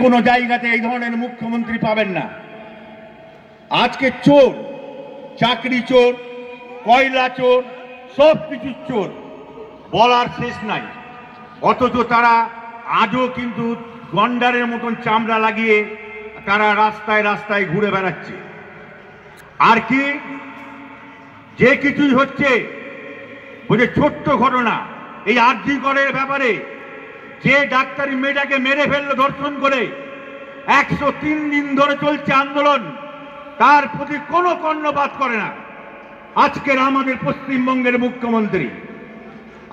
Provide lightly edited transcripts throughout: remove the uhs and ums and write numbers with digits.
কোনো জায়গাতে এই ধরনের মুখ্যমন্ত্রী পাবেন না। আজকে চোর, চাকরি চোর, কয়লা চোর, সব কিছু চোর, বলার শেষ নাই। অথচ তারা আজও কিন্তু গন্ডারের মতন চামড়া লাগিয়ে তারা রাস্তায় রাস্তায় ঘুরে বেড়াচ্ছে। আর কি যে কিছুই হচ্ছে, বুঝে ছোট্ট ঘটনা, এই আরজি করের ব্যাপারে যে ডাক্তারি মেয়েটাকে মেরে ফেললো ধর্ষণ করে, 103 দিন ধরে চলছে আন্দোলন, তার প্রতি কোনো কর্ণপাত করে না আজকের আমাদের পশ্চিমবঙ্গের মুখ্যমন্ত্রী।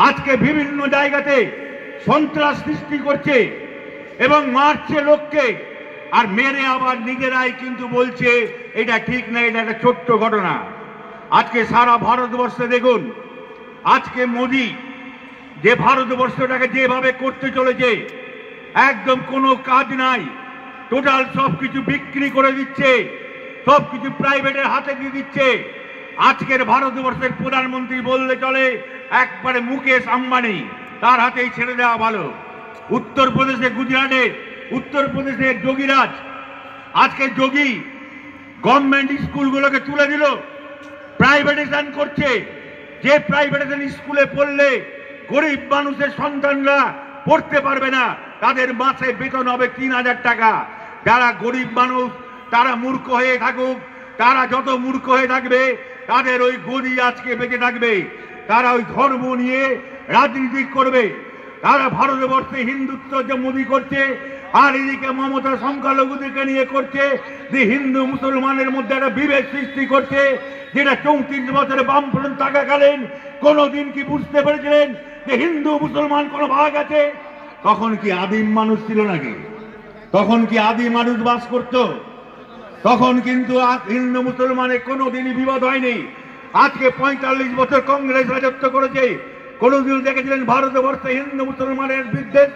আজকে বিভিন্ন জায়গাতে সন্ত্রাস সৃষ্টি করছে এবং মারছে লোককে, আর মেরে আবার নিজেরাই কিন্তু বলছে এটা ঠিক না, এটা একটা ছোট্ট ঘটনা। আজকে সারা ভারতবর্ষে দেখুন, আজকে মোদি যে ভারতবর্ষটাকে যেভাবে করতে চলেছে, একদম কোনো কাজ নাই, টোটাল সবকিছু বিক্রি করে দিচ্ছে, সবকিছু প্রাইভেটের হাতে দিয়ে দিচ্ছে। আজকের ভারতবর্ষের প্রধানমন্ত্রী বললে চলে একবারে মুকেশ আম্বানি, তার হাতেই ছেড়ে দেওয়া ভালো। উত্তরপ্রদেশে, গুজরাটে, উত্তরপ্রদেশে যোগীরাজ, আজকে যোগী গভর্নমেন্ট স্কুলগুলোকে তুলে দিল, প্রাইভেটাইজেশন করছে। যে প্রাইভেটাইজেশন স্কুলে পড়লে গরিব মানুষের সন্তানরা পড়তে পারবে না, তাদের মাসে বেতন হবে 3000 টাকা। যারা গরিব মানুষ তারা মূর্খ হয়ে থাকুক, তারা যত মূর্খ হয়ে থাকবে তাদের ওই গদি আজকে বেঁচে থাকবে, তারা ওই ধর্ম নিয়ে রাজনীতি করবে। তারা ভারতবর্ষে হিন্দুত্ব যে মোদি করছে, আর এদিকে মমতা সংখ্যালঘুদেরকে নিয়ে করছে, যে হিন্দু মুসলমানের মধ্যে একটা বিভেদ সৃষ্টি করছে, যেটা 34 বছরে বামফ্রন্ট থাকাকালীন কোনোদিন কি বুঝতে পেরেছিলেন যে হিন্দু মুসলমান কোনো ভাগ আছে? তখন কি আদিম মানুষ ছিল নাকি? তখন কি আদিম মানুষ বাস করত? তখন কিন্তু হিন্দু মুসলমানের কোনোদিনই বিবাদ হয়নি। আজকে 45 বছর কংগ্রেস রাজত্ব করেছে, কোনোদিন দেখেছিলেন ভারতবর্ষে হিন্দু মুসলমানের বিদ্বেষ?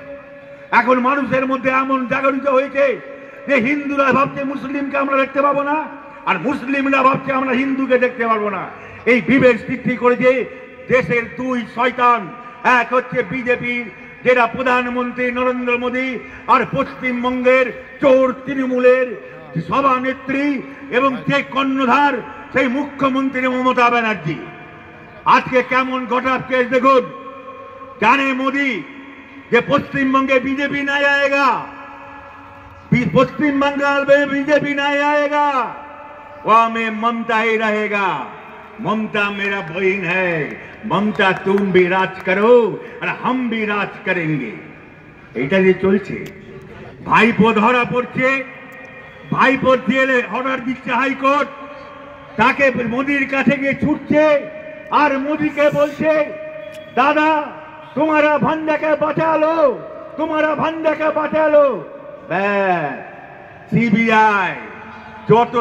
এখন মানুষের মধ্যে এমন জাগরিত হয়েছে যে হিন্দুরা ভাবছে মুসলিমকে আমরা দেখতে পাবো না, আর মুসলিমরা ভাবছে আমরা হিন্দুকে দেখতে পারবো না। এই বিভেদ সৃষ্টি করেছে দেশের দুই শয়তান, এক হচ্ছে বিজেপির যেটা প্রধানমন্ত্রী নরেন্দ্র মোদী, আর পশ্চিমবঙ্গের চোর তৃণমূলের সভানেত্রী এবং যে কর্ণধার সেই মুখ্যমন্ত্রী মমতা ব্যানার্জি। আজকে কেমন ঘটার কেস দেখুন। জানে মোদী যে পশ্চিমবঙ্গে बीजेपी नहीं आएगा, पश्चिम बंगाल में बीजेपी नहीं आएगा, वहां में ममता ही रहेगा। ममता मेरा बहन है, ममता तुम भी राज करो और हम भी राज करेंगे। এটা যে চলছে, ভাইপো ধরা পড়ছে, ভাইপো জেলে অর্ডার দিচ্ছে হাইকোর্ট, তাকে মোদির কাছে গিয়ে ছুটছে আর মোদিকে বলছে দাদা तुम्हारा भंडा के बचा लो, तुम्हारा भंडा के बचा लो। सीबीआई जो तो